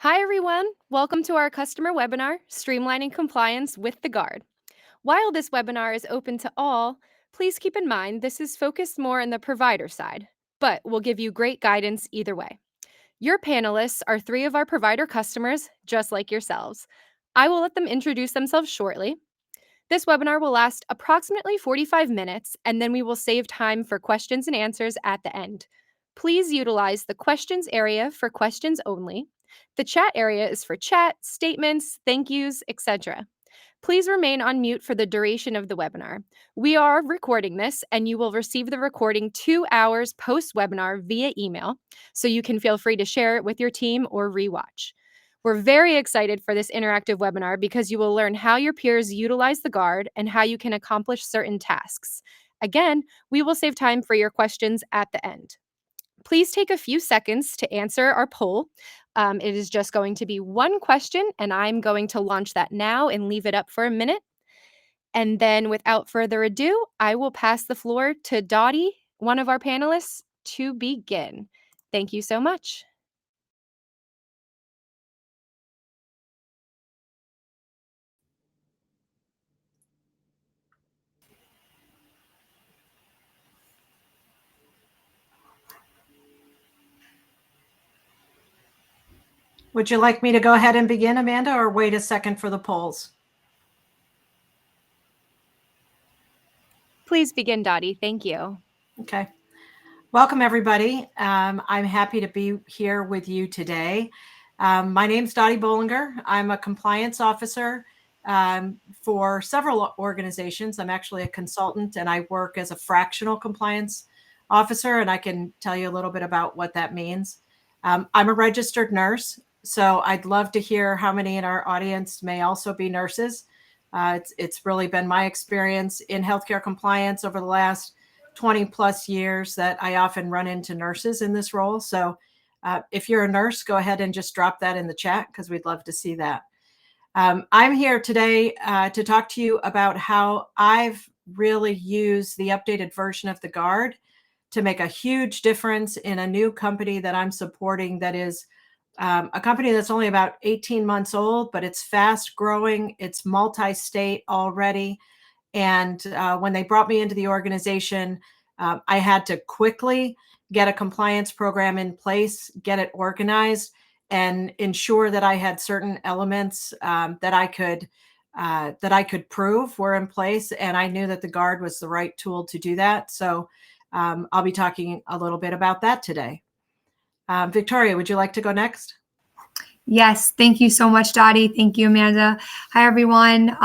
Hi, everyone. Welcome to our customer webinar, Streamlining Compliance with the Guard. While this webinar is open to all, please keep in mind this is focused more on the provider side, but will give you great guidance either way. Your panelists are 3 of our provider customers, just like yourselves. I will let them introduce themselves shortly. This webinar will last approximately 45 minutes, and then we will save time for questions and answers at the end. Please utilize the questions area for questions only. The chat area is for chat, statements, thank yous, etc. Please remain on mute for the duration of the webinar. We are recording this, and you will receive the recording 2 hours post-webinar via email, so you can feel free to share it with your team or rewatch. We're very excited for this interactive webinar because you will learn how your peers utilize the Guard and how you can accomplish certain tasks. Again, we will save time for your questions at the end. Please take a few seconds to answer our poll. It is just going to be one question, and I'm going to launch that now and leave it up for a minute. And then without further ado, I will pass the floor to Dotty, one of our panelists, to begin. Thank you so much. Would you like me to go ahead and begin, Amanda, or wait a second for the polls? Please begin, Dotty. Thank you. Okay. Welcome, everybody. I'm happy to be here with you today. My name's Dotty Bollinger. I'm a compliance officer for several organizations. I'm actually a consultant, and I work as a fractional compliance officer, and I can tell you a little bit about what that means. I'm a registered nurse, so I'd love to hear how many in our audience may also be nurses. It's really been my experience in healthcare compliance over the last 20 plus years that I often run into nurses in this role. So if you're a nurse, go ahead and just drop that in the chat because we'd love to see that. I'm here today to talk to you about how I've really used the updated version of the Guard to make a huge difference in a new company that I'm supporting that is a company that's only about 18 months old, but it's fast growing. It's multi-state already. And when they brought me into the organization, I had to quickly get a compliance program in place, get it organized, and ensure that I had certain elements that I could prove were in place. And I knew that the Guard was the right tool to do that. So I'll be talking a little bit about that today. Victoria, would you like to go next? Yes, thank you so much, Dotty. Thank you, Amanda. Hi, everyone.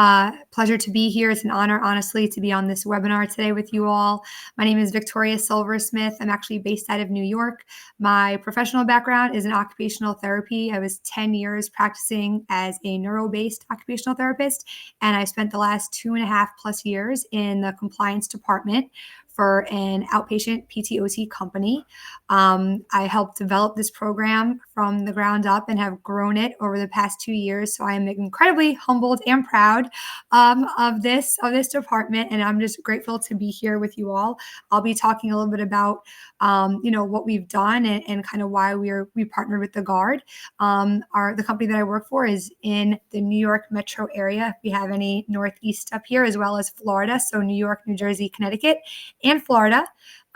Pleasure to be here. It's an honor, honestly, to be on this webinar today with you all. My name is Victoria Silversmith. I'm actually based out of New York. My professional background is in occupational therapy. I was 10 years practicing as a neuro-based occupational therapist, and I spent the last 2.5+ years in the compliance department for an outpatient PTOT company. I helped develop this program from the ground up and have grown it over the past 2 years. So I am incredibly humbled and proud of this department, and I'm just grateful to be here with you all. I'll be talking a little bit about what we've done and kind of why we partnered with the Guard. The company that I work for is in the New York metro area. If we have any Northeast up here, as well as Florida, so New York, New Jersey, Connecticut, and Florida.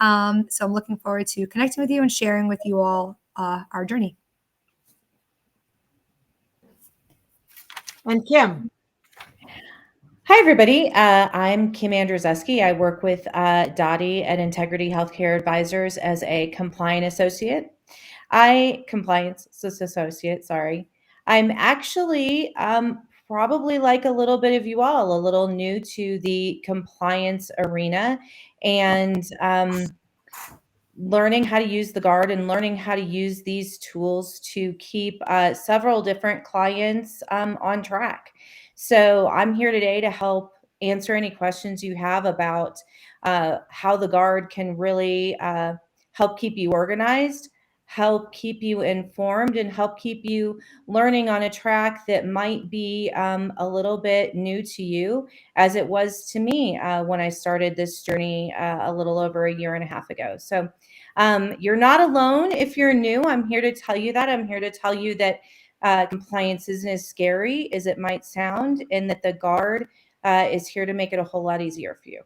So I'm looking forward to connecting with you and sharing with you all our journey. And Kim. Hi, everybody. I'm Kim Andrzjewski. I work with Dotty at Integrity Healthcare Advisors as a compliance associate. Sorry. I'm actually probably like a little bit of you all, a little new to the compliance arena, and learning how to use the Guard and learning how to use these tools to keep several different clients on track. So I'm here today to help answer any questions you have about how the Guard can really help keep you organized, help keep you informed, and help keep you learning on a track that might be a little bit new to you, as it was to me when I started this journey a little over 1.5 years ago. So you're not alone if you're new. I'm here to tell you that. I'm here to tell you that compliance isn't as scary as it might sound, and that the Guard is here to make it a whole lot easier for you.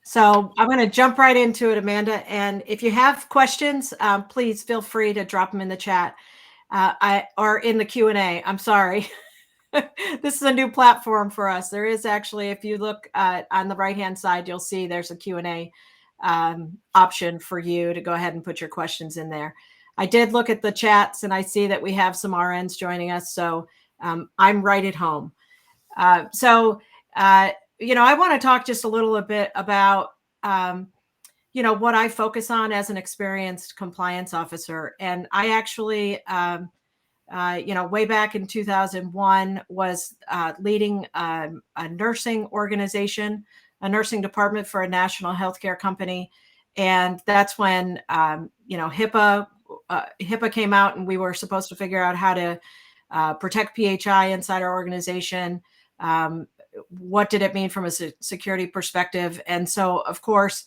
So I'm going to jump right into it, Amanda. And if you have questions, please feel free to drop them in the chat or in the Q&A. I'm sorry. This is a new platform for us. There is actually, if you look on the right-hand side, you'll see there's a Q&A option for you to go ahead and put your questions in there. I did look at the chats and I see that we have some RNs joining us. So I'm right at home. I want to talk just a little bit about, what I focus on as an experienced compliance officer. And I actually, way back in 2001 was leading a nursing organization, a nursing department for a national healthcare company. And that's when, HIPAA came out, and we were supposed to figure out how to protect PHI inside our organization. What did it mean from a security perspective? And so, of course,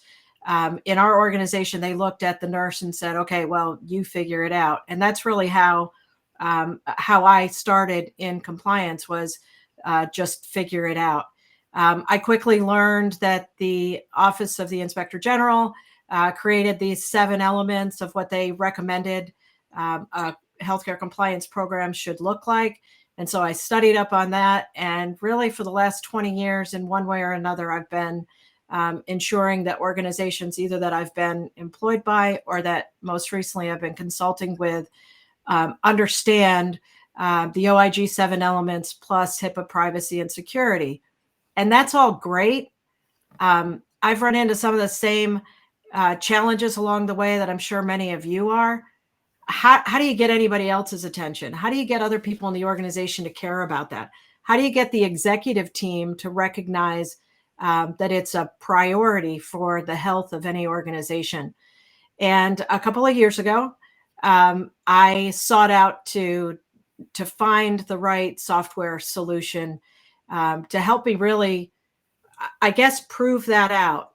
in our organization, they looked at the nurse and said, okay, well, you figure it out. And that's really how I started in compliance, was just figure it out. I quickly learned that the Office of the Inspector General created these 7 elements of what they recommended a healthcare compliance program should look like. And so I studied up on that. And really for the last 20 years, in one way or another, I've been ensuring that organizations, either that I've been employed by or that most recently I've been consulting with, understand the OIG 7 elements plus HIPAA privacy and security. And that's all great. I've run into some of the same challenges along the way that I'm sure many of you are. How do you get anybody else's attention? How do you get other people in the organization to care about that? How do you get the executive team to recognize that it's a priority for the health of any organization? And a couple of years ago, I sought out to find the right software solution to help me really, I guess, prove that out.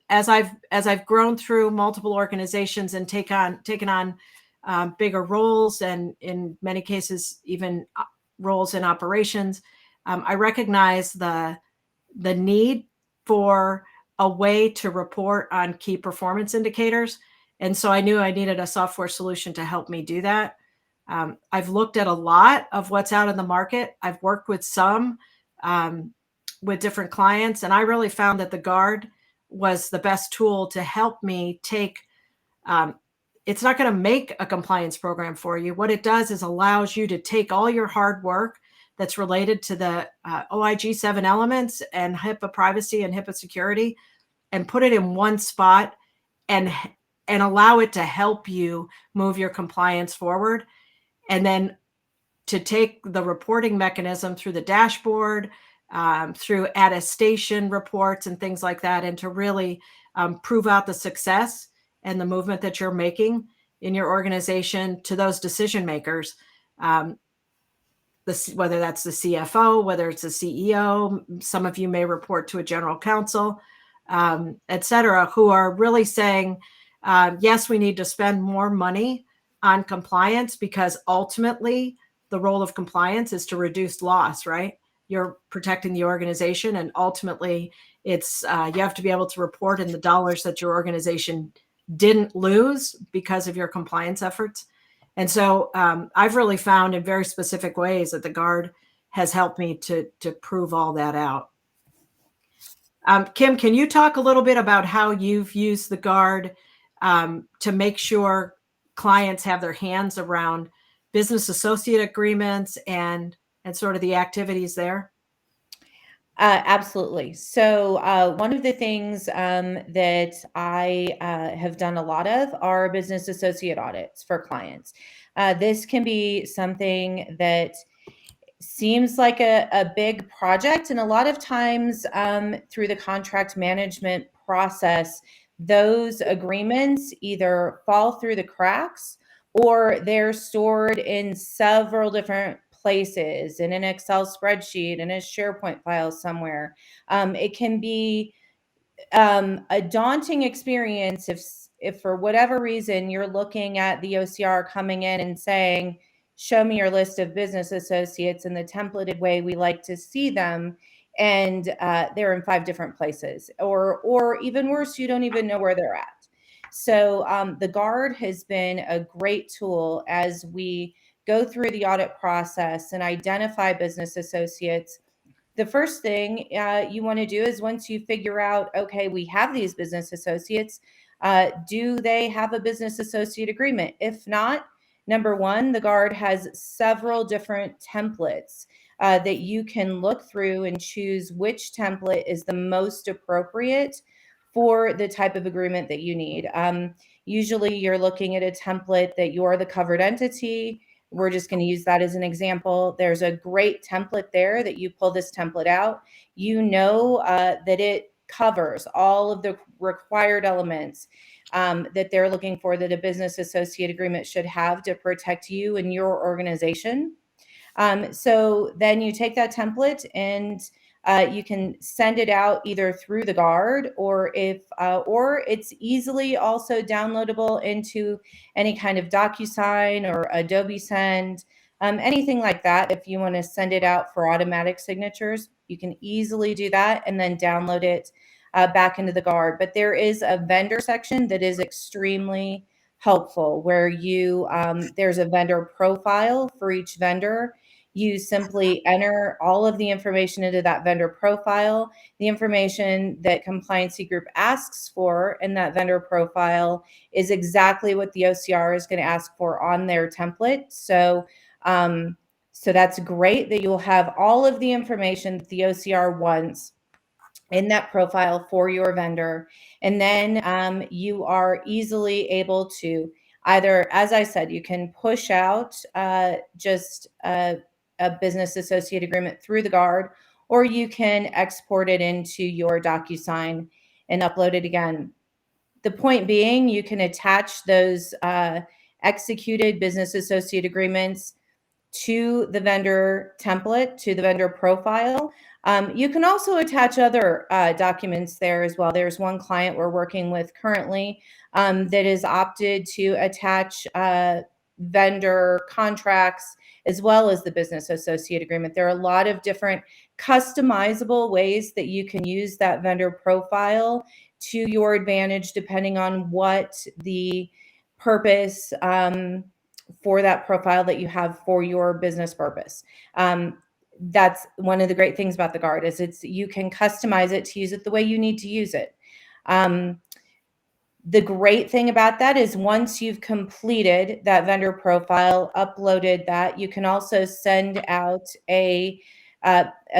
As I've grown through multiple organizations and taken on bigger roles, and in many cases even roles in operations, I recognize the need for a way to report on key performance indicators. And so I knew I needed a software solution to help me do that. I've looked at a lot of what's out in the market. I've worked with some with different clients, and I really found that the Guard was the best tool to help me take it's not going to make a compliance program for you. What it does is allows you to take all your hard work that's related to the OIG 7 elements and HIPAA privacy and HIPAA security and put it in one spot and allow it to help you move your compliance forward. And then to take the reporting mechanism through the dashboard, through attestation reports and things like that, and to really prove out the success and the movement that you're making in your organization to those decision makers, whether that's the CFO, whether it's the CEO, some of you may report to a general counsel, et cetera, who are really saying, yes, we need to spend more money on compliance because ultimately the role of compliance is to reduce loss, right? You're protecting the organization, and ultimately it's you have to be able to report in the dollars that your organization didn't lose because of your compliance efforts. And so I've really found in very specific ways that the Guard has helped me to prove all that out. Kim, can you talk a little bit about how you've used the Guard to make sure clients have their hands around business associate agreements and sort of the activities there? Absolutely. So one of the things that I have done a lot of are business associate audits for clients. This can be something that seems like a big project, and a lot of times through the contract management process, those agreements either fall through the cracks or they're stored in several different places, in an Excel spreadsheet, in a SharePoint file somewhere. It can be a daunting experience if for whatever reason you're looking at the OCR coming in and saying, show me your list of business associates in the templated way we like to see them, and they're in 5 different places, or even worse, you don't even know where they're at. So the Guard has been a great tool as we go through the audit process and identify business associates. The first thing you want to do is, once you figure out, okay, we have these business associates, do they have a business associate agreement? If not, number one, the Guard has several different templates that you can look through and choose which template is the most appropriate for the type of agreement that you need. Usually you're looking at a template that you're the covered entity. We're just going to use that as an example. There's a great template there that you pull this template out. You know that it covers all of the required elements that they're looking for, that a business associate agreement should have to protect you and your organization. So then you take that template and you can send it out either through the Guard, or or it's easily also downloadable into any kind of DocuSign or Adobe Send, anything like that. If you want to send it out for automatic signatures, you can easily do that and then download it back into the Guard. But there is a vendor section that is extremely helpful, where there's a vendor profile for each vendor. You simply enter all of the information into that vendor profile. The information that Compliancy Group asks for in that vendor profile is exactly what the OCR is going to ask for on their template. So that's great that you'll have all of the information that the OCR wants in that profile for your vendor. And then you are easily able to either, as I said, you can push out just a business associate agreement through the Guard, or you can export it into your DocuSign and upload it again. The point being, you can attach those executed business associate agreements to the vendor template, to the vendor profile. You can also attach other documents there as well. There's one client we're working with currently that is opted to attach vendor contracts as well as the business associate agreement. There are a lot of different customizable ways that you can use that vendor profile to your advantage, depending on what the purpose for that profile that you have for your business purpose. That's one of the great things about the Guard, is you can customize it to use it the way you need to use it. The great thing about that is, once you've completed that vendor profile, uploaded that, you can also send out a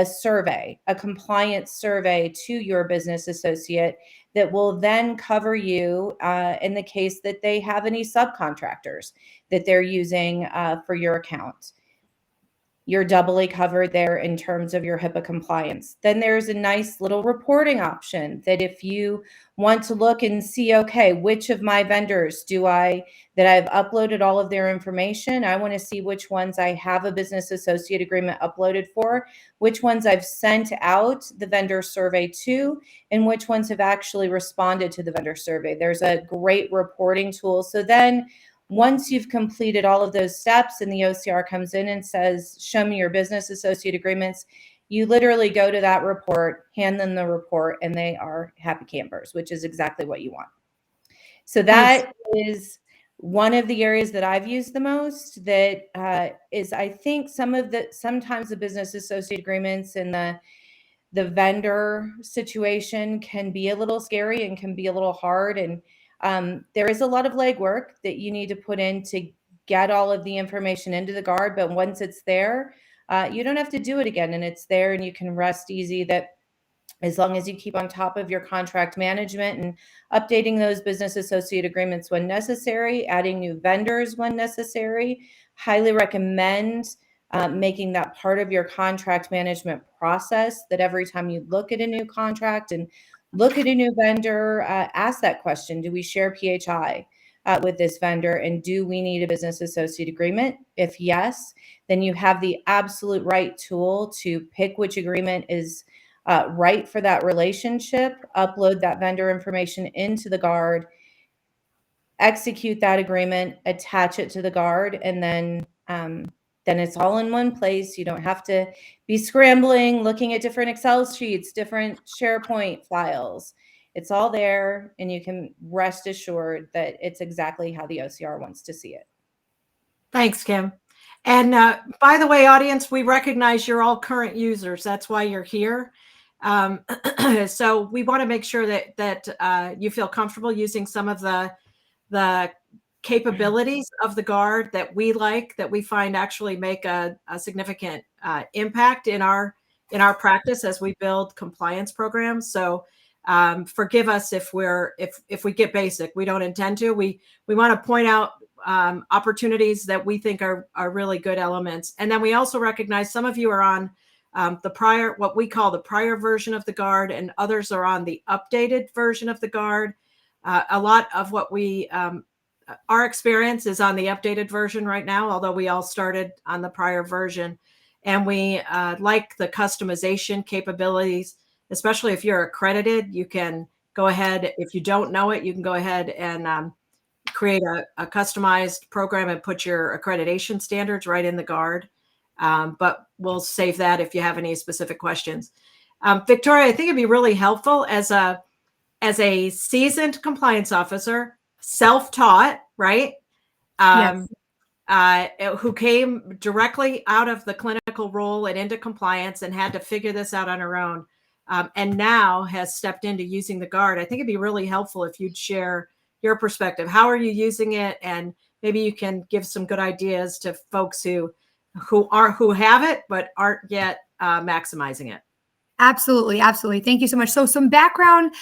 survey, a compliance survey to your business associate that will then cover you in the case that they have any subcontractors that they're using for your account. You're doubly covered there in terms of your HIPAA compliance. Then there's a nice little reporting option that if you want to look and see, okay, which of my vendors that I've uploaded all of their information, I want to see which ones I have a business associate agreement uploaded for, which ones I've sent out the vendor survey to, and which ones have actually responded to the vendor survey. There's a great reporting tool. So then, once you've completed all of those steps and the OCR comes in and says, show me your business associate agreements, you literally go to that report, hand them the report, and they are happy campers, which is exactly what you want. So that is one of the areas that I've used the most. That is, I think, sometimes the business associate agreements and the vendor situation can be a little scary and can be a little hard. And there is a lot of legwork that you need to put in to get all of the information into the Guard. But once it's there, you don't have to do it again, and it's there, and you can rest easy that as long as you keep on top of your contract management and updating those business associate agreements when necessary, adding new vendors when necessary, highly recommend making that part of your contract management process, that every time you look at a new contract and look at a new vendor, ask that question: do we share PHI with this vendor, and do we need a business associate agreement? If yes, then you have the absolute right tool to pick which agreement is right for that relationship, upload that vendor information into the Guard, execute that agreement, attach it to the guard, and then it's all in one place. You don't have to be scrambling, looking at different Excel sheets, different SharePoint files. It's all there, and you can rest assured that it's exactly how the OCR wants to see it. Thanks, Kim. And by the way, audience, we recognize you're all current users. That's why you're here. So we want to make sure that you feel comfortable using some of the capabilities of the guard that we like, that we find actually make a significant impact in our practice as we build compliance programs. So forgive us if we get basic. We don't intend to. We want to point out opportunities that we think are really good elements. And then we also recognize some of you are on what we call the prior version of the guard, and others are on the updated version of the guard. A lot of what our experience is on the updated version right now, although we all started on the prior version. And we like the customization capabilities, especially if you're accredited. You can go ahead, if you don't know it, you can go ahead and create a customized program and put your accreditation standards right in the guard. But we'll save that if you have any specific questions. Victoria, I think it'd be really helpful as a seasoned compliance officer, self-taught, right? Yes. Who came directly out of the clinical role and into compliance and had to figure this out on her own, and now has stepped into using the guard. I think it'd be really helpful if you'd share your perspective. How are you using it? And maybe you can give some good ideas to folks who have it but aren't yet maximizing it. Absolutely. Absolutely. Thank you so much. So some background,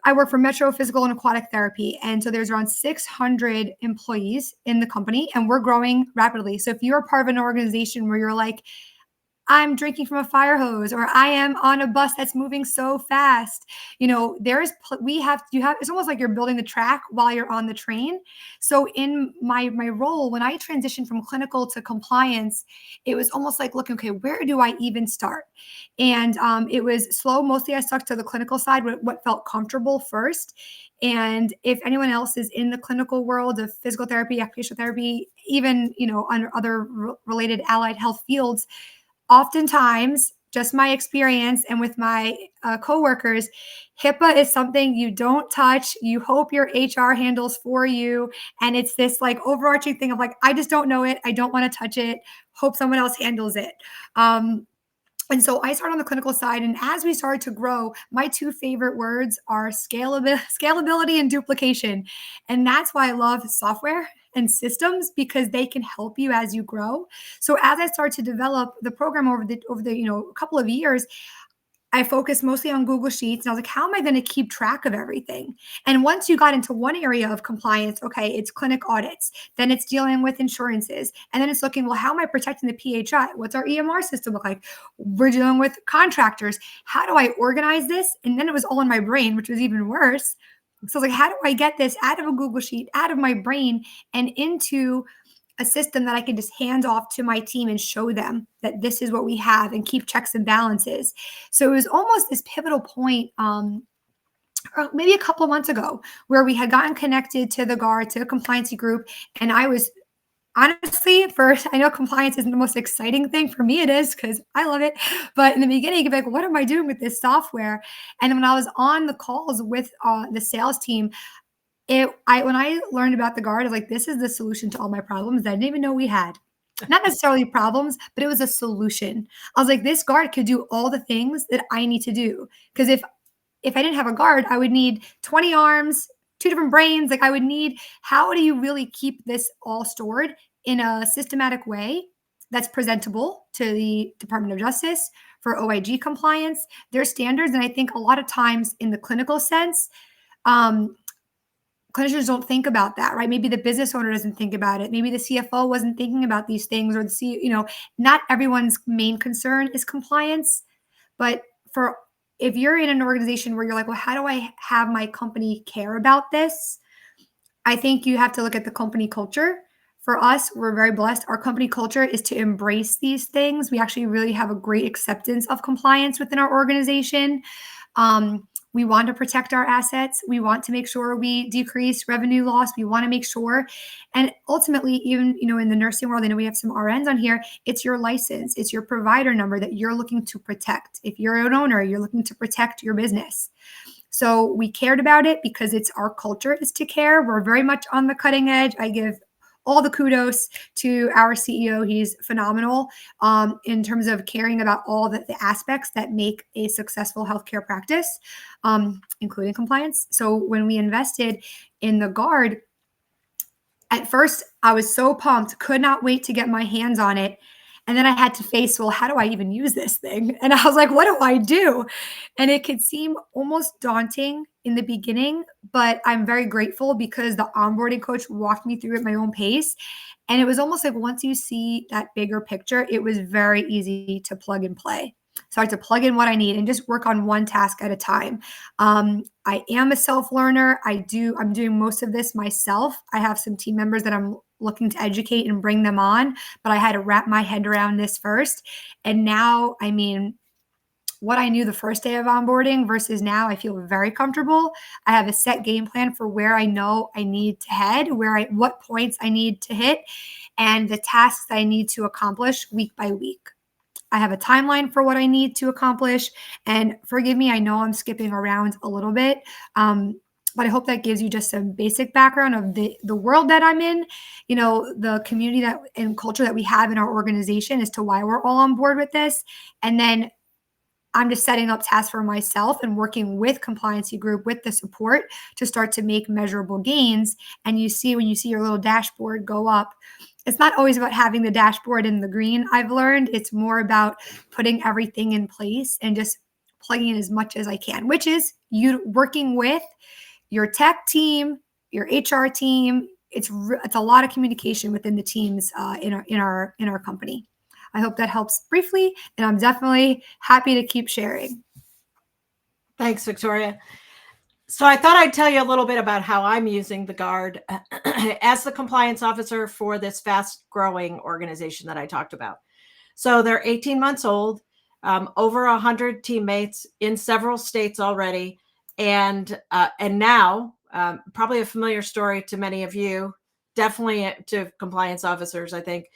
I work for Metro Physical and Aquatic Therapy. And so there's around 600 employees in the company, and we're growing rapidly. So if you're part of an organization where you're like, I'm drinking from a fire hose, or I am on a bus that's moving so fast, it's almost like you're building the track while you're on the train. So in my role, when I transitioned from clinical to compliance, it was almost like looking, okay, where do I even start? And it was slow. Mostly I stuck to the clinical side, what felt comfortable first. And if anyone else is in the clinical world of physical therapy, occupational therapy, even, on other related allied health fields, oftentimes, just my experience and with my coworkers, HIPAA is something you don't touch. You hope your HR handles for you. And it's this like overarching thing of like, I just don't know it. I don't want to touch it. Hope someone else handles it. And so I started on the clinical side. And as we started to grow, my two favorite words are scalability and duplication. And that's why I love software and systems, because they can help you as you grow. So as I started to develop the program over the couple of years, I focused mostly on Google Sheets, and I was like, how am I going to keep track of everything? And once you got into one area of compliance, okay, it's clinic audits, then it's dealing with insurances, and then it's looking, well, how am I protecting the PHI? What's our EMR system look like? We're dealing with contractors. How do I organize this? And then it was all in my brain, which was even worse. So I was like, how do I get this out of a Google Sheet, out of my brain, and into a system that I can just hand off to my team and show them that this is what we have and keep checks and balances. So it was almost this pivotal point, or maybe a couple of months ago, where we had gotten connected to the guard, to a Compliancy Group. And I was honestly, first, I know compliance isn't the most exciting thing. For me, it is, because I love it. But in the beginning, you'd be like, what am I doing with this software? And then when I was on the calls with the sales team, when I learned about the guard, I was like, this is the solution to all my problems that I didn't even know we had. Not necessarily problems, but it was a solution. I was like, this guard could do all the things that I need to do. Because if I didn't have a guard, I would need 20 arms, 2 different brains. Like, I would need, how do you really keep this all stored in a systematic way that's presentable to the Department of Justice for OIG compliance, their standards? And I think a lot of times in the clinical sense, clinicians don't think about that, right? Maybe the business owner doesn't think about it. Maybe the CFO wasn't thinking about these things, or not everyone's main concern is compliance. But if you're in an organization where you're like, well, how do I have my company care about this? I think you have to look at the company culture. For us, we're very blessed. Our company culture is to embrace these things. We actually really have a great acceptance of compliance within our organization. We want to protect our assets. We want to make sure we decrease revenue loss. We want to make sure, and ultimately, even in the nursing world, I know we have some RNs on here. It's your license, it's your provider number that you're looking to protect. If you're an owner, you're looking to protect your business. So we cared about it because it's our culture is to care. We're very much on the cutting edge. I give all the kudos to our CEO. He's phenomenal in terms of caring about all the aspects that make a successful healthcare practice, including compliance. So when we invested in the Guard, at first I was so pumped, could not wait to get my hands on it. And then I had to face, well, how do I even use this thing? And I was like, what do I do? And it could seem almost daunting in the beginning, but I'm very grateful because the onboarding coach walked me through at my own pace. And it was almost like once you see that bigger picture, it was very easy to plug and play. So I had to plug in what I need and just work on one task at a time. I am a self-learner. I'm doing most of this myself. I have some team members that I'm looking to educate and bring them on, but I had to wrap my head around this first. And now, what I knew the first day of onboarding versus now, I feel very comfortable. I have a set game plan for where I know I need to head, what points I need to hit, and the tasks I need to accomplish week by week. I have a timeline for what I need to accomplish. And forgive me, I know I'm skipping around a little bit, but I hope that gives you just some basic background of the world that I'm in, the community and culture that we have in our organization as to why we're all on board with this. And then I'm just setting up tasks for myself and working with Compliancy Group with the support to start to make measurable gains. And when you see your little dashboard go up, it's not always about having the dashboard in the green, I've learned. It's more about putting everything in place and just plugging in as much as I can, which is you working with your tech team, your HR team. It's a lot of communication within the teams in our company. I hope that helps briefly, and I'm definitely happy to keep sharing. Thanks, Victoria. So I thought I'd tell you a little bit about how I'm using the Guard as the compliance officer for this fast-growing organization that I talked about. So they're 18 months old, over 100 teammates in several states already, and now probably a familiar story to many of you, definitely to compliance officers, I think.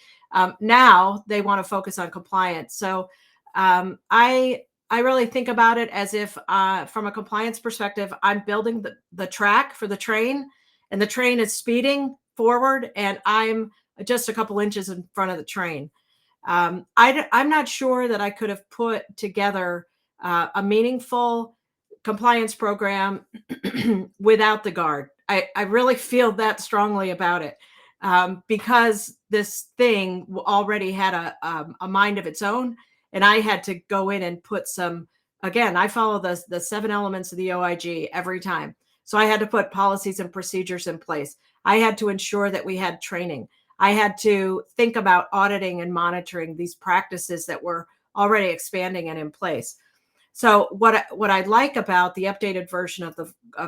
Now they want to focus on compliance. So I really think about it as if from a compliance perspective, I'm building the track for the train, and the train is speeding forward and I'm just a couple inches in front of the train. I'm not sure that I could have put together a meaningful compliance program without the Guard. I really feel that strongly about it because this thing already had a mind of its own. And I had to go in and put I follow the 7 elements of the OIG every time. So I had to put policies and procedures in place. I had to ensure that we had training. I had to think about auditing and monitoring these practices that were already expanding and in place. So what I like about the updated version of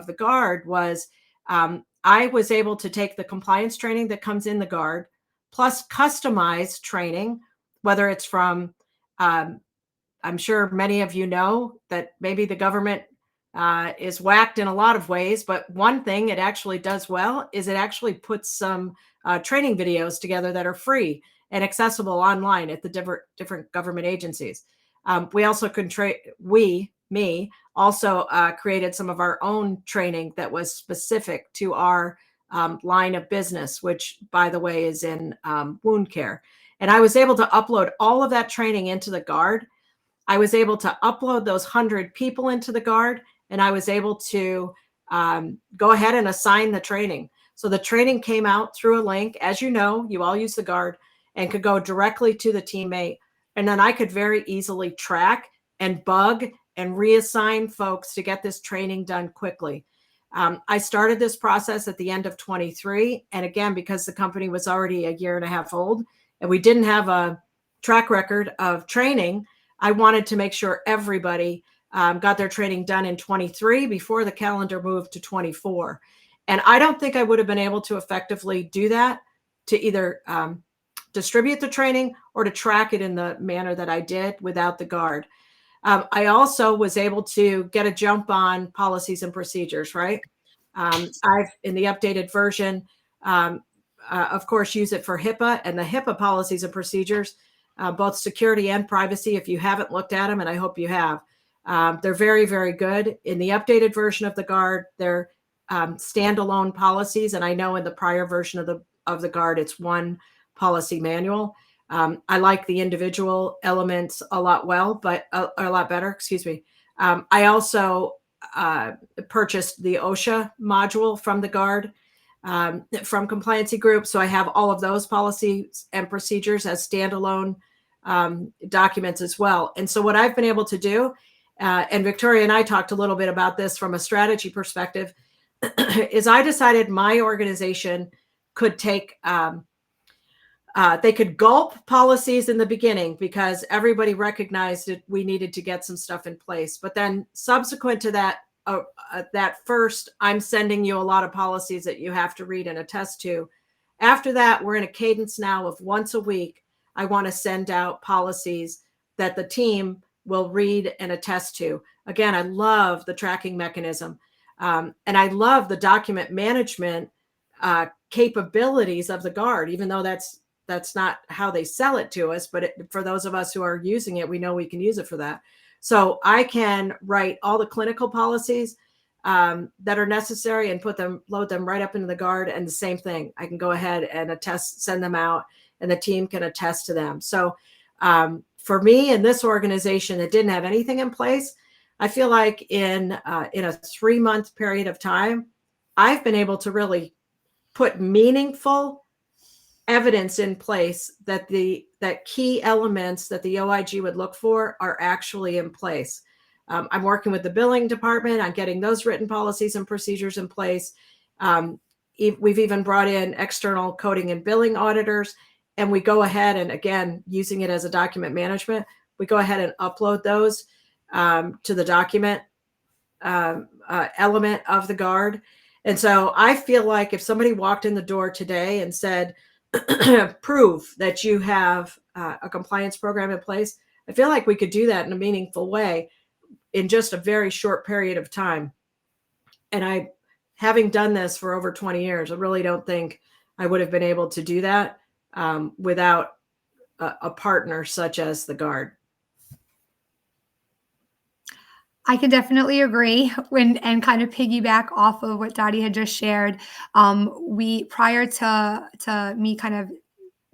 the Guard was I was able to take the compliance training that comes in the Guard, plus customized training, whether it's from I'm sure many of you know that maybe the government is whacked in a lot of ways, but one thing it actually does well is it actually puts some training videos together that are free and accessible online at the different government agencies. We also also created some of our own training that was specific to our line of business, which, by the way, is in wound care. And I was able to upload all of that training into the Guard. I was able to upload those 100 people into the Guard, and I was able to go ahead and assign the training. So the training came out through a link. As you know, you all use the Guard and could go directly to the teammate. And then I could very easily track and bug and reassign folks to get this training done quickly. I started this process at the end of 23. And again, because the company was already a year and a half old and we didn't have a track record of training, I wanted to make sure everybody got their training done in 23 before the calendar moved to 24. And I don't think I would have been able to effectively do that, to either distribute the training or to track it in the manner that I did without the Guard. I also was able to get a jump on policies and procedures, right? I've, in the updated version, of course, use it for HIPAA and the HIPAA policies and procedures, both security and privacy. If you haven't looked at them, and I hope you have, they're very, very good. In the updated version of the Guard, they're standalone policies, and I know in the prior version of the Guard, it's one policy manual. I like the individual elements a lot better. Excuse me. I also purchased the OSHA module from the Guard, from Compliancy Group, so I have all of those policies and procedures as standalone documents as well. And so what I've been able to do, and Victoria and I talked a little bit about this from a strategy perspective, is I decided my organization could take they could gulp policies in the beginning because everybody recognized that we needed to get some stuff in place. But then subsequent to that, that first, I'm sending you a lot of policies that you have to read and attest to. After that, we're in a cadence now of once a week. I want to send out policies that the team will read and attest to. Again, I love the tracking mechanism. And I love the document management capabilities of the Guard, even though that's not how they sell it to us. But for those of us who are using it, we know we can use it for that. So I can write all the clinical policies that are necessary and load them right up into the Guard. And the same thing, I can go ahead and send them out, and the team can attest to them. So for me in this organization that didn't have anything in place, I feel like in a 3-month period of time, I've been able to really put meaningful evidence in place that that key elements that the OIG would look for are actually in place. I'm working with the billing department on getting those written policies and procedures in place. We've even brought in external coding and billing auditors, and we go ahead and, again, using it as a document management, we go ahead and upload those to the document element of the Guard. And so I feel like if somebody walked in the door today and said, prove that you have a compliance program in place, I feel like we could do that in a meaningful way in just a very short period of time. And having done this for over 20 years, I really don't think I would have been able to do that without a partner such as the Guard. I can definitely agree and kind of piggyback off of what Dotty had just shared. Prior to me kind of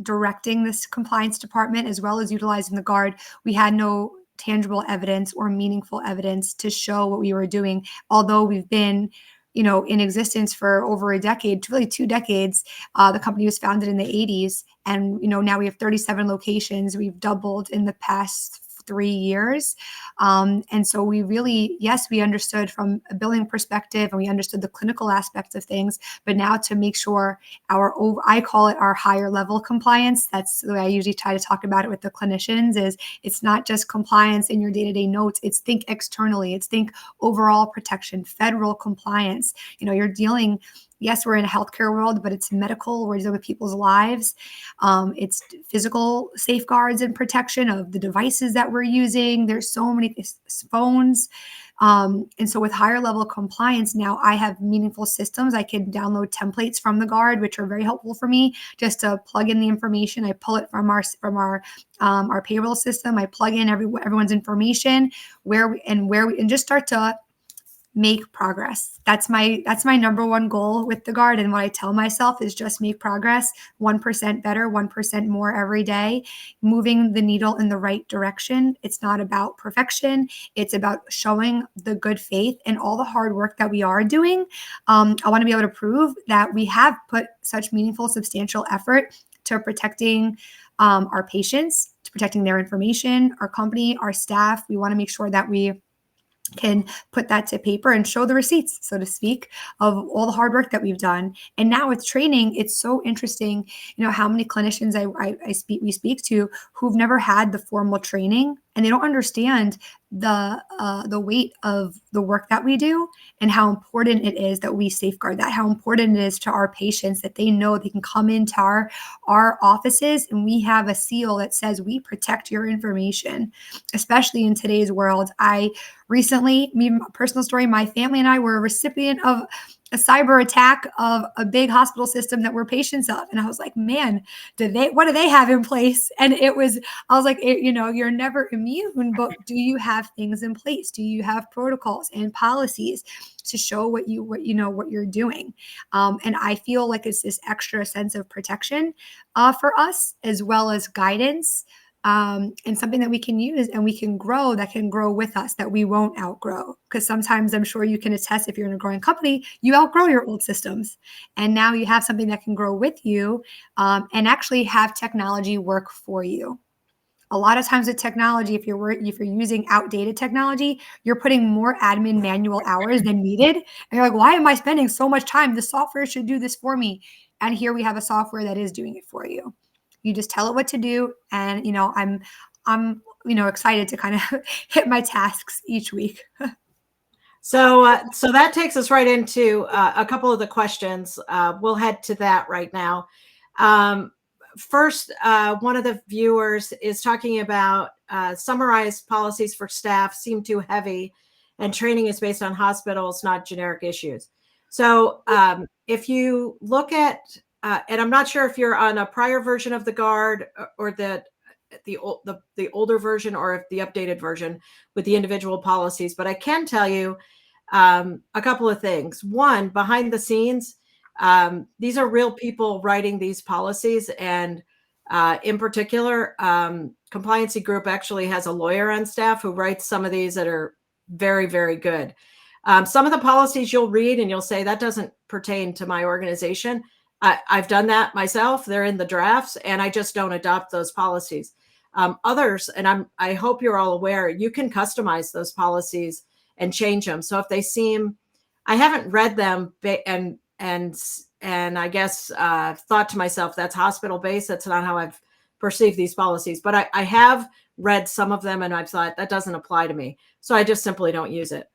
directing this compliance department as well as utilizing the Guard, we had no tangible evidence or meaningful evidence to show what we were doing. Although we've been, in existence for over a decade, really 2 decades. The company was founded in the 80s, and now we have 37 locations. We've doubled in the past 3 years. And so we really, yes, we understood from a billing perspective and we understood the clinical aspects of things, but now to make sure I call it our higher level compliance. That's the way I usually try to talk about it with the clinicians, is it's not just compliance in your day-to-day notes. It's think externally. It's think overall protection, federal compliance. You're dealing, yes, we're in a healthcare world, but it's medical. We're dealing with people's lives. It's physical safeguards and protection of the devices that we're using. There's so many phones. And so with higher level compliance, now I have meaningful systems. I can download templates from the Guard, which are very helpful for me just to plug in the information. I pull it from our payroll system. I plug in everyone's information and just start to make progress. That's my number one goal with the Guard. And what I tell myself is just make progress, 1% better, 1% more every day, moving the needle in the right direction. It's not about perfection. It's about showing the good faith and all the hard work that we are doing. I want to be able to prove that we have put such meaningful, substantial effort to protecting our patients, to protecting their information, our company, our staff. We want to make sure that we can put that to paper and show the receipts, so to speak, of all the hard work that we've done. And now with training, it's so interesting, how many clinicians we speak to who've never had the formal training, and they don't understand the weight of the work that we do and how important it is that we safeguard that, how important it is to our patients that they know they can come into our offices and we have a seal that says we protect your information, especially in today's world. I recently, personal story, my family and I were a recipient of a cyber attack of a big hospital system that we're patients of. And I was like, man, what do they have in place? And I was like, you're never immune, but do you have things in place? Do you have protocols and policies to show what you're doing? And I feel like it's this extra sense of protection for us, as well as guidance. And something that we can use and we can grow, that can grow with us, that we won't outgrow. Because sometimes I'm sure you can attest, if you're in a growing company, you outgrow your old systems. And now you have something that can grow with you and actually have technology work for you. A lot of times with technology, if you're using outdated technology, you're putting more admin manual hours than needed. And you're like, why am I spending so much time? The software should do this for me. And here we have a software that is doing it for you. You just tell it what to do. And, I'm excited to kind of hit my tasks each week. So that takes us right into a couple of the questions. We'll head to that right now. First, one of the viewers is talking about summarized policies for staff seem too heavy, and training is based on hospitals, not generic issues. So if you look at, and I'm not sure if you're on a prior version of the GUARD or the older version, or if the updated version with the individual policies, but I can tell you a couple of things. One, behind the scenes, these are real people writing these policies, and in particular, Compliancy Group actually has a lawyer on staff who writes some of these that are very, very good. Some of the policies you'll read and you'll say, that doesn't pertain to my organization. I've done that myself. They're in the drafts, and I just don't adopt those policies. Others, and I hope you're all aware, you can customize those policies and change them. So if they seem, I haven't read them and I guess thought to myself, that's hospital based. That's not how I've perceived these policies. But I have read some of them and I've thought that doesn't apply to me. So I just simply don't use it.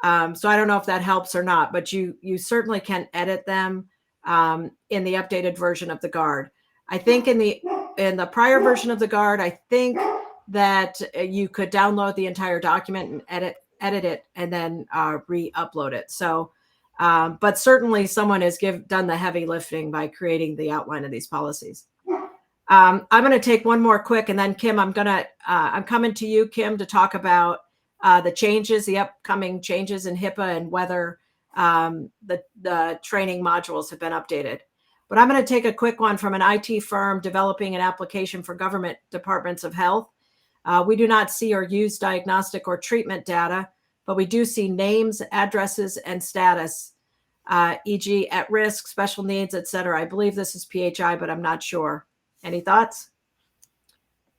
So I don't know if that helps or not, but you certainly can edit them in the updated version of the GUARD. I think in the prior version of the GUARD, I think that you could download the entire document and edit it and then re-upload it. So, but certainly someone has done the heavy lifting by creating the outline of these policies. I'm going to take one more quick, and then Kim, I'm coming to you, Kim, to talk about the upcoming changes in HIPAA and whether the training modules have been updated. But I'm going to take a quick one from an IT firm developing an application for government departments of health. We do not see or use diagnostic or treatment data, but we do see names, addresses, and status, e.g. at risk, special needs, etc. I believe this is PHI, but I'm not sure. Any thoughts?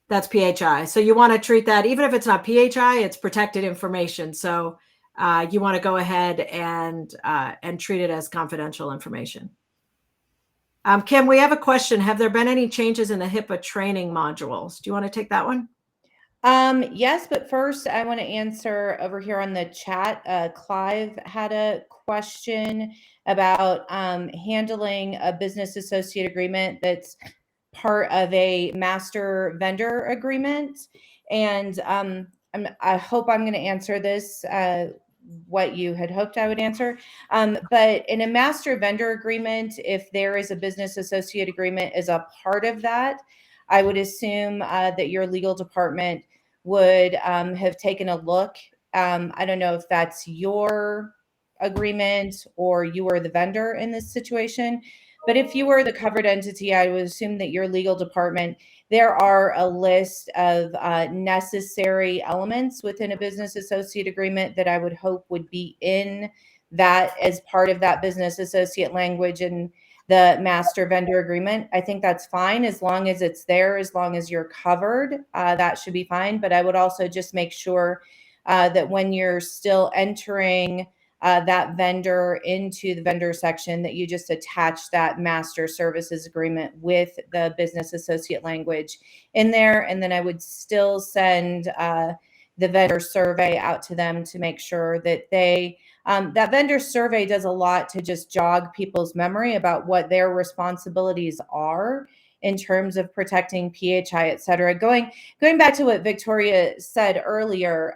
That's PHI. So you want to treat that, even if it's not PHI, it's protected information. So you want to go ahead and treat it as confidential information. Kim, we have a question. Have there been any changes in the HIPAA training modules? Do you want to take that one? Yes, but first I want to answer over here on the chat. Clive had a question about handling a business associate agreement that's part of a master vendor agreement. And I hope I'm going to answer this what you had hoped I would answer. But in a master vendor agreement, if there is a business associate agreement as a part of that, I would assume that your legal department would have taken a look. I don't know if that's your agreement or you are the vendor in this situation, but if you were the covered entity, I would assume that your legal department, there are a list of necessary elements within a business associate agreement that I would hope would be in that as part of that business associate language and the master vendor agreement. I think that's fine as long as it's there, as long as you're covered, that should be fine. But I would also just make sure that when you're still entering that vendor into the vendor section, that you just attach that master services agreement with the business associate language in there. And then I would still send the vendor survey out to them to make sure that that vendor survey does a lot to just jog people's memory about what their responsibilities are in terms of protecting PHI, et cetera. Going back to what Victoria said earlier,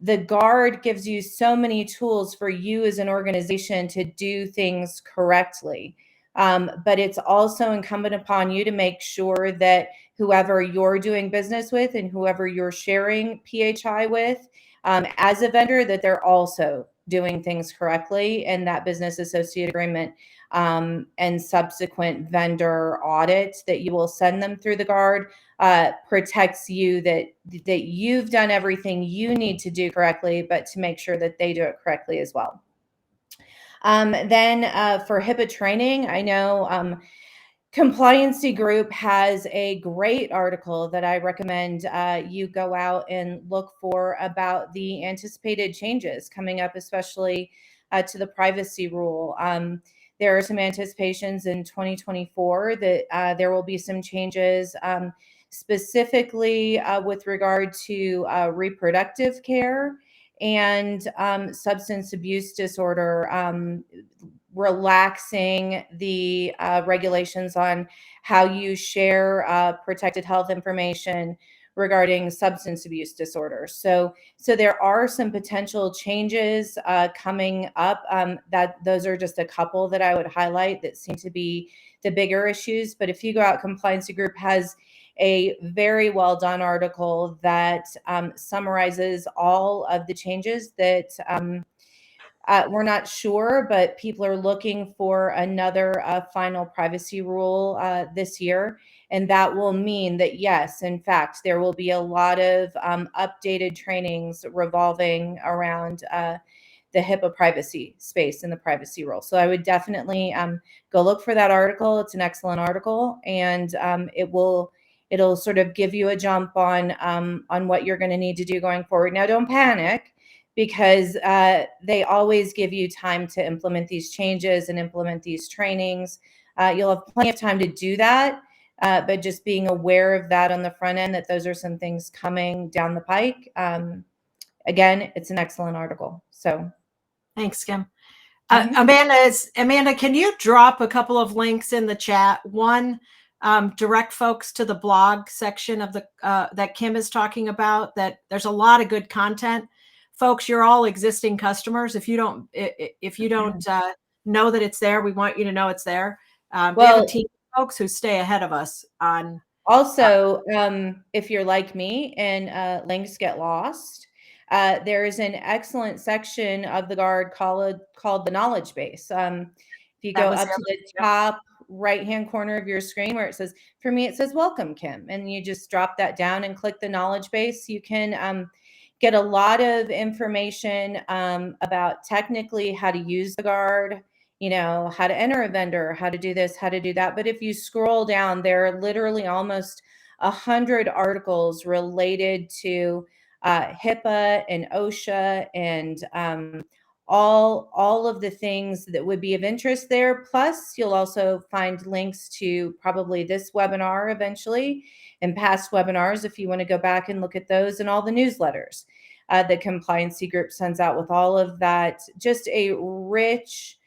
the Guard gives you so many tools for you as an organization to do things correctly. But it's also incumbent upon you to make sure that whoever you're doing business with and whoever you're sharing PHI with, as a vendor, that they're also doing things correctly, and that business associate agreement and subsequent vendor audit that you will send them through the Guard protects you, that you've done everything you need to do correctly, but to make sure that they do it correctly as well. Then for HIPAA training, I know Compliancy Group has a great article that I recommend you go out and look for about the anticipated changes coming up, especially to the privacy rule. There are some anticipations in 2024 that there will be some changes, specifically with regard to reproductive care and substance abuse disorder, relaxing the regulations on how you share protected health information regarding substance abuse disorders. So there are some potential changes coming up. That those are just a couple that I would highlight that seem to be the bigger issues. But if you go out, Compliancy Group has a very well done article that summarizes all of the changes that we're not sure, but people are looking for another final privacy rule this year. And that will mean that, yes, in fact, there will be a lot of updated trainings revolving around the HIPAA privacy space and the privacy rule. So I would definitely go look for that article. It's an excellent article, and it'll sort of give you a jump on what you're going to need to do going forward. Now, don't panic, because they always give you time to implement these changes and implement these trainings. You'll have plenty of time to do that, but just being aware of that on the front end, that those are some things coming down the pike. Again, it's an excellent article. So, thanks, Kim. Amanda, can you drop a couple of links in the chat? One, direct folks to the blog section of the that Kim is talking about. That there's a lot of good content. Folks, you're all existing customers. If you don't know that it's there, we want you to know it's there. We have a team of folks who stay ahead of us on. Also, if you're like me and links get lost, there is an excellent section of the Guard called the knowledge base. If you go up to the top right-hand corner of your screen where it says, for me, it says welcome, Kim, and you just drop that down and click the knowledge base. You can get a lot of information about technically how to use the Guard, how to enter a vendor, how to do this, how to do that. But if you scroll down, there are literally almost 100 articles related to HIPAA and OSHA and all of the things that would be of interest there. Plus, you'll also find links to probably this webinar eventually and past webinars if you want to go back and look at those, and all the newsletters that Compliancy Group sends out with all of that. Just a rich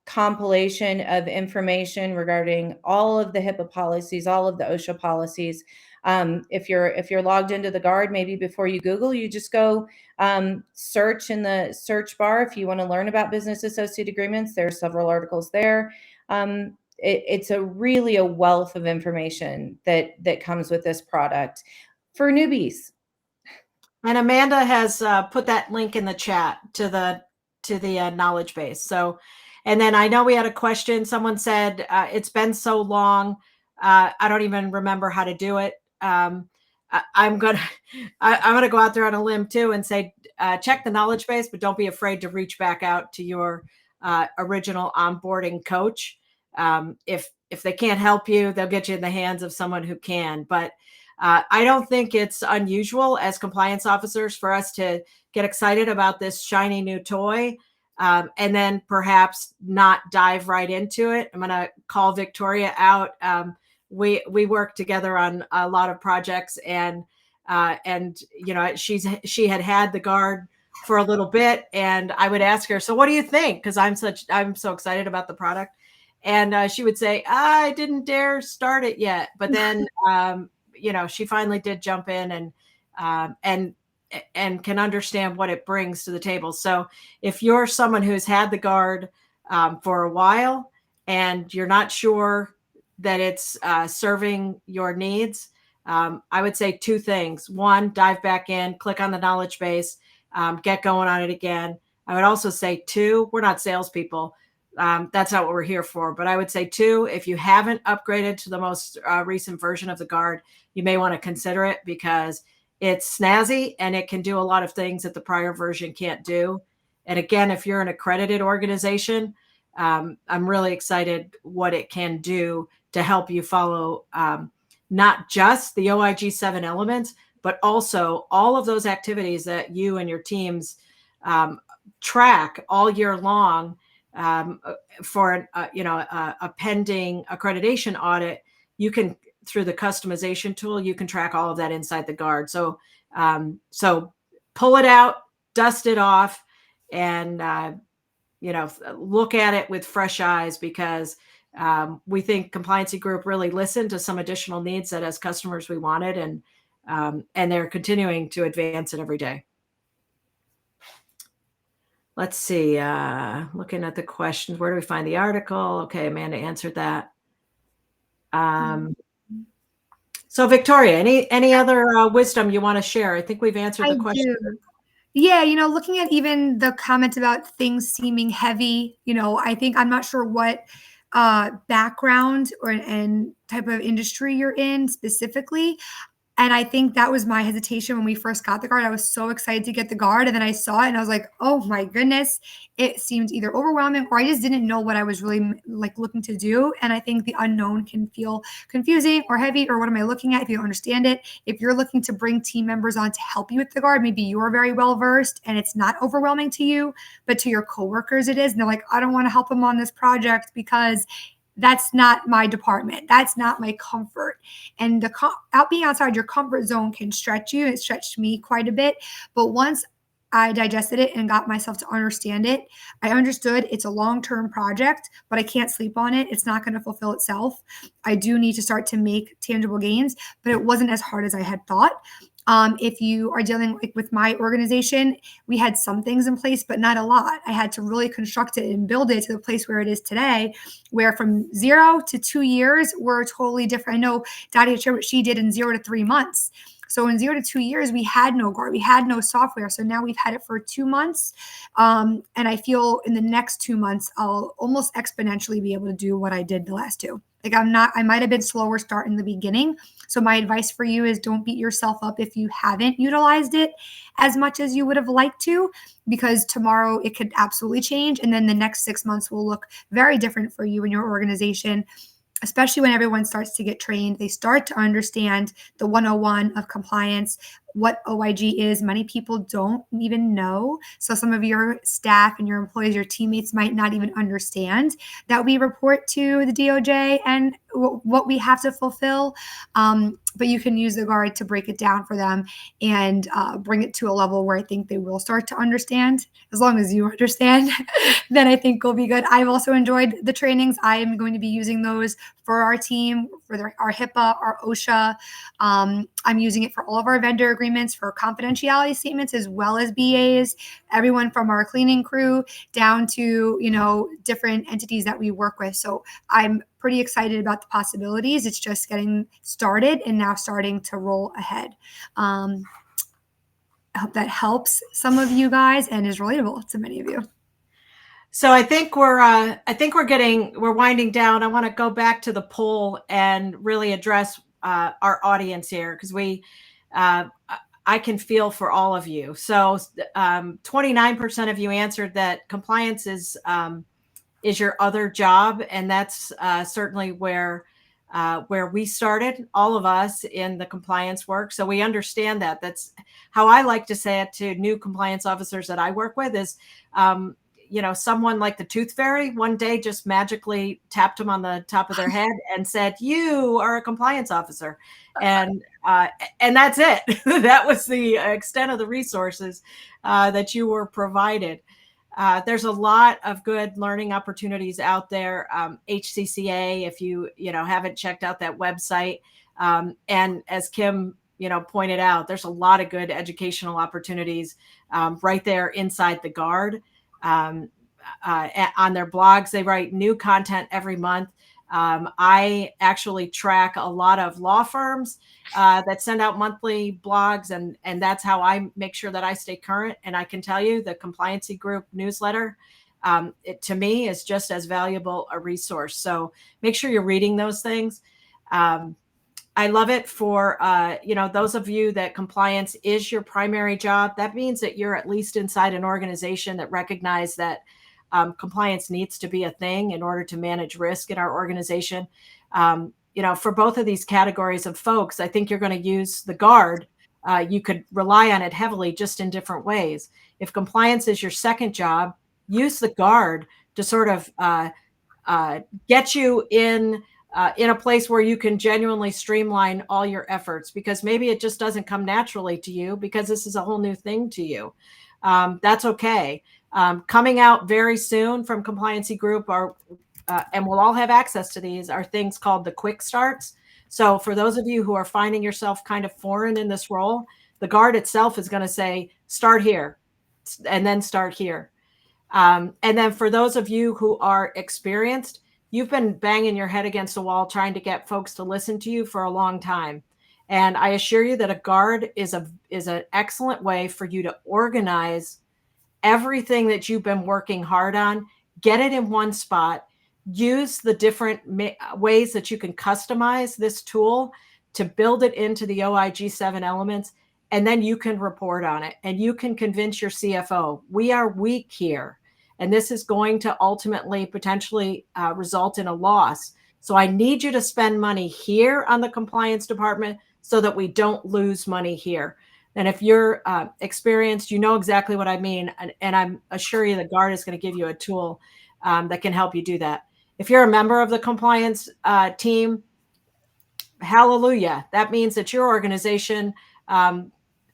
compilation of information regarding all of the HIPAA policies, all of the OSHA policies. If you're logged into the Guard, maybe before you Google, you just go search in the search bar. If you want to learn about business associate agreements, there are several articles there. It's really a wealth of information that comes with this product for newbies. And Amanda has put that link in the chat to the knowledge base. So, and then I know we had a question. Someone said it's been so long, I don't even remember how to do it. I'm gonna go out there on a limb too and say check the knowledge base, but don't be afraid to reach back out to your original onboarding coach. If they can't help you, they'll get you in the hands of someone who can. But I don't think it's unusual as compliance officers for us to get excited about this shiny new toy and then perhaps not dive right into it. I'm going to call Victoria out. We work together on a lot of projects, and and she had the guard for a little bit, and I would ask her, so what do you think? Because I'm so excited about the product. And she would say, I didn't dare start it yet. But then, she finally did jump in and can understand what it brings to the table. So if you're someone who's had the guard for a while and you're not sure that it's serving your needs, I would say two things. One, dive back in, click on the knowledge base, get going on it again. I would also say two, we're not salespeople. That's not what we're here for. But I would say two, if you haven't upgraded to the most recent version of the guard, you may want to consider it because it's snazzy and it can do a lot of things that the prior version can't do. And again, if you're an accredited organization, I'm really excited what it can do to help you follow not just the OIG 7 elements, but also all of those activities that you and your teams track all year long for a pending accreditation audit. You can, through the customization tool, you can track all of that inside the guard. So pull it out, dust it off, and look at it with fresh eyes, because we think Compliancy Group really listened to some additional needs that as customers we wanted, and they're continuing to advance it every day. Let's see, looking at the questions, where do we find the article? Okay, Amanda answered that. So Victoria, any other wisdom you want to share? I think we've answered the question. Yeah, looking at even the comment about things seeming heavy, I think, I'm not sure what background and type of industry you're in specifically. And I think that was my hesitation when we first got the guard. I was so excited to get the guard, and then I saw it and I was like, oh my goodness, it seemed either overwhelming or I just didn't know what I was really looking to do. And I think the unknown can feel confusing or heavy, or what am I looking at if you don't understand it. If you're looking to bring team members on to help you with the guard, maybe you're very well versed and it's not overwhelming to you, but to your coworkers it is. And they're like, I don't want to help them on this project because that's not my department. That's not my comfort. And being outside your comfort zone can stretch you. It stretched me quite a bit. But once I digested it and got myself to understand it, I understood it's a long-term project, but I can't sleep on it. It's not going to fulfill itself. I do need to start to make tangible gains, but it wasn't as hard as I had thought. If you are dealing with my organization, we had some things in place, but not a lot. I had to really construct it and build it to the place where it is today, where from 0 to 2 years, we're totally different. I know Dotty shared what she did in 0 to 3 months. So in 0 to 2 years, we had no guard, we had no software. So now we've had it for 2 months. And I feel in the next 2 months, I'll almost exponentially be able to do what I did the last 2. I might have been slower start in the beginning. So my advice for you is don't beat yourself up if you haven't utilized it as much as you would have liked to, because tomorrow it could absolutely change. And then the next 6 months will look very different for you and your organization, especially when everyone starts to get trained. They start to understand the 101 of compliance, what OIG is. Many people don't even know. So some of your staff and your employees, your teammates might not even understand that we report to the DOJ and what we have to fulfill. But you can use the guard to break it down for them and bring it to a level where I think they will start to understand. As long as you understand, then I think we'll be good. I've also enjoyed the trainings. I am going to be using those for our team, for our HIPAA, our OSHA. I'm using it for all of our vendor agreements, for confidentiality statements, as well as BAs, everyone from our cleaning crew down to, different entities that we work with. So I'm pretty excited about the possibilities. It's just getting started and now starting to roll ahead. I hope that helps some of you guys and is relatable to many of you. So I think we're winding down. I want to go back to the poll and really address our audience here, because I can feel for all of you. So 29% of you answered that compliance is your other job, and that's certainly where we started, all of us in the compliance work. So we understand that. That's how I like to say it to new compliance officers that I work with is, someone like the Tooth Fairy one day just magically tapped them on the top of their head and said, "You are a compliance officer," and that's it. That was the extent of the resources that you were provided. There's a lot of good learning opportunities out there. HCCA, if you haven't checked out that website, and as Kim pointed out, there's a lot of good educational opportunities right there inside the Guard. On their blogs, they write new content every month. I actually track a lot of law firms that send out monthly blogs, and that's how I make sure that I stay current. And I can tell you the Compliancy Group newsletter, to me, is just as valuable a resource. So make sure you're reading those things. I love it for, those of you that compliance is your primary job. That means that you're at least inside an organization that recognize that compliance needs to be a thing in order to manage risk in our organization. For both of these categories of folks, I think you're going to use the Guard. You could rely on it heavily, just in different ways. If compliance is your second job, use the Guard to sort of get you in a place where you can genuinely streamline all your efforts, because maybe it just doesn't come naturally to you because this is a whole new thing to you. That's okay. Coming out very soon from Compliancy Group are, and we'll all have access to these, are things called the quick starts. So for those of you who are finding yourself kind of foreign in this role, the Guard itself is going to say, start here and then start here. And then for those of you who are experienced, you've been banging your head against the wall trying to get folks to listen to you for a long time. And I assure you that a Guard is an excellent way for you to organize everything that you've been working hard on, get it in one spot, use the different ways that you can customize this tool to build it into the OIG 7 elements, and then you can report on it and you can convince your CFO, we are weak here, and this is going to ultimately potentially result in a loss. So I need you to spend money here on the compliance department so that we don't lose money here. And if you're experienced, you know exactly what I mean. And I'm assure you the Guard is going to give you a tool that can help you do that. If you're a member of the compliance team, hallelujah. That means that your organization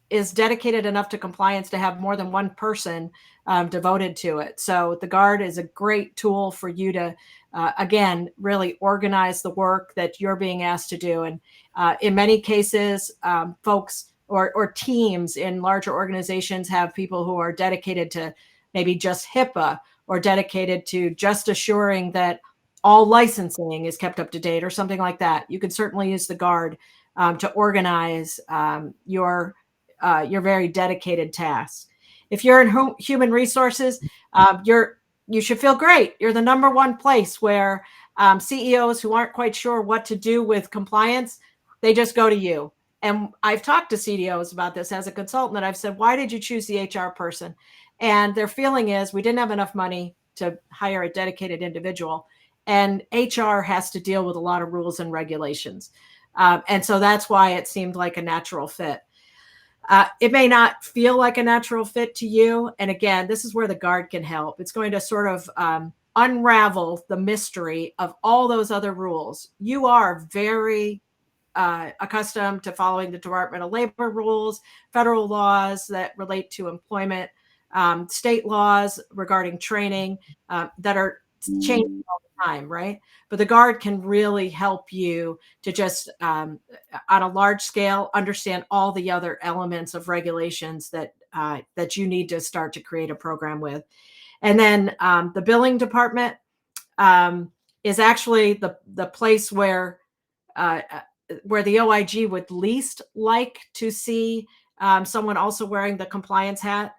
is dedicated enough to compliance to have more than one person devoted to it. So the Guard is a great tool for you to, again, really organize the work that you're being asked to do. And in many cases, folks or teams in larger organizations have people who are dedicated to maybe just HIPAA, or dedicated to just assuring that all licensing is kept up to date, or something like that. You can certainly use the Guard to organize your very dedicated tasks. If you're in human resources, you should feel great. You're the number one place where CEOs who aren't quite sure what to do with compliance, they just go to you. And I've talked to CDOs about this as a consultant, and I've said, why did you choose the HR person? And their feeling is, we didn't have enough money to hire a dedicated individual. And HR has to deal with a lot of rules and regulations. And so that's why it seemed like a natural fit. It may not feel like a natural fit to you. And again, this is where the Guard can help. It's going to sort of unravel the mystery of all those other rules. You are very accustomed to following the Department of Labor rules, federal laws that relate to employment, state laws regarding training that are changing all the time, right? But the Guard can really help you to just, on a large scale, understand all the other elements of regulations that you need to start to create a program with. And then the billing department is actually the place where the OIG would least like to see someone also wearing the compliance hat,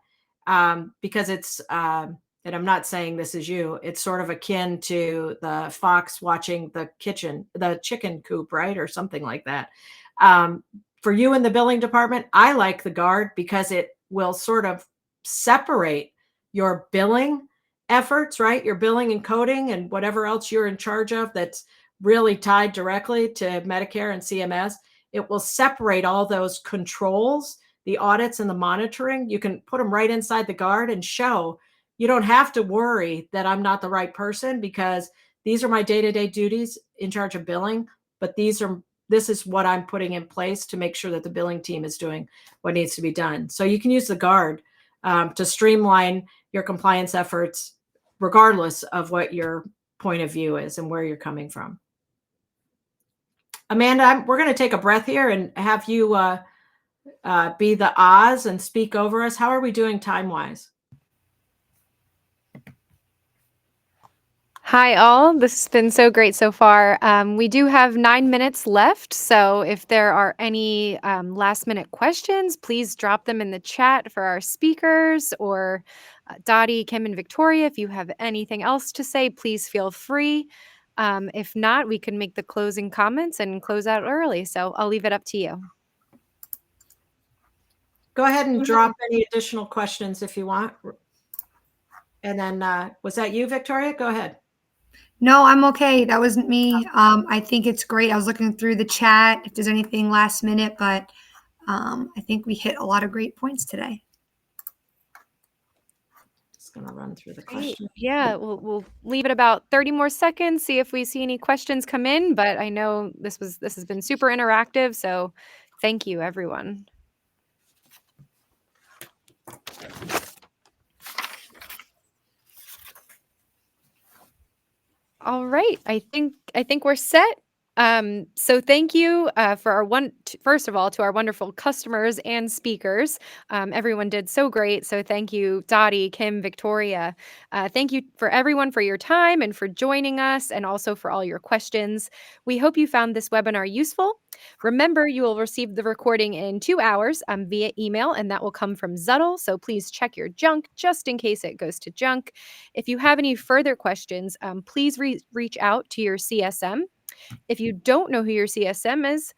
because it's, and I'm not saying this is you, it's sort of akin to the fox watching the chicken coop, right? Or something like that. For you in the billing department, I like the Guard because it will sort of separate your billing efforts, right? Your billing and coding and whatever else you're in charge of that's really tied directly to Medicare and CMS. It will separate all those controls, the audits and the monitoring. You can put them right inside the Guard and show you don't have to worry that I'm not the right person, because these are my day-to-day duties in charge of billing, but this is what I'm putting in place to make sure that the billing team is doing what needs to be done. So you can use the Guard to streamline your compliance efforts, regardless of what your point of view is and where you're coming from. Amanda, we're going to take a breath here and have you be the Oz and speak over us. How are we doing time-wise? Hi, all. This has been so great so far. We do have 9 minutes left, so if there are any last-minute questions, please drop them in the chat for our speakers, or Dotty, Kim, and Victoria. If you have anything else to say, please feel free. If not, we can make the closing comments and close out early, so I'll leave it up to you. Go ahead and drop any additional questions if you want. And then, was that you, Victoria? Go ahead. No, I'm okay. That wasn't me. I think it's great. I was looking through the chat if there's anything last minute, but I think we hit a lot of great points today. Just going to run through the questions. Yeah, we'll leave it about 30 more seconds, see if we see any questions come in, but I know this has been super interactive, so thank you, everyone. All right, I think we're set. So thank you for first of all, to our wonderful customers and speakers. Everyone did so great. So thank you, Dotty, Kim, Victoria. Thank you for everyone for your time and for joining us, and also for all your questions. We hope you found this webinar useful. Remember, you will receive the recording in 2 hours via email, and that will come from Zuddle. So please check your junk just in case it goes to junk. If you have any further questions, please reach out to your CSM. If you don't know who your CSM is,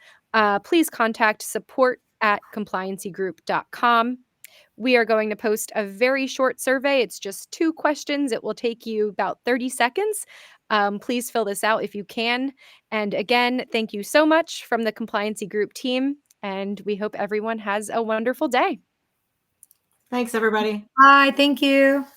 please contact support@compliancygroup.com. We are going to post a very short survey. It's just 2 questions. It will take you about 30 seconds. Please fill this out if you can. And again, thank you so much from the Compliancy Group team, and we hope everyone has a wonderful day. Thanks, everybody. Bye. Thank you.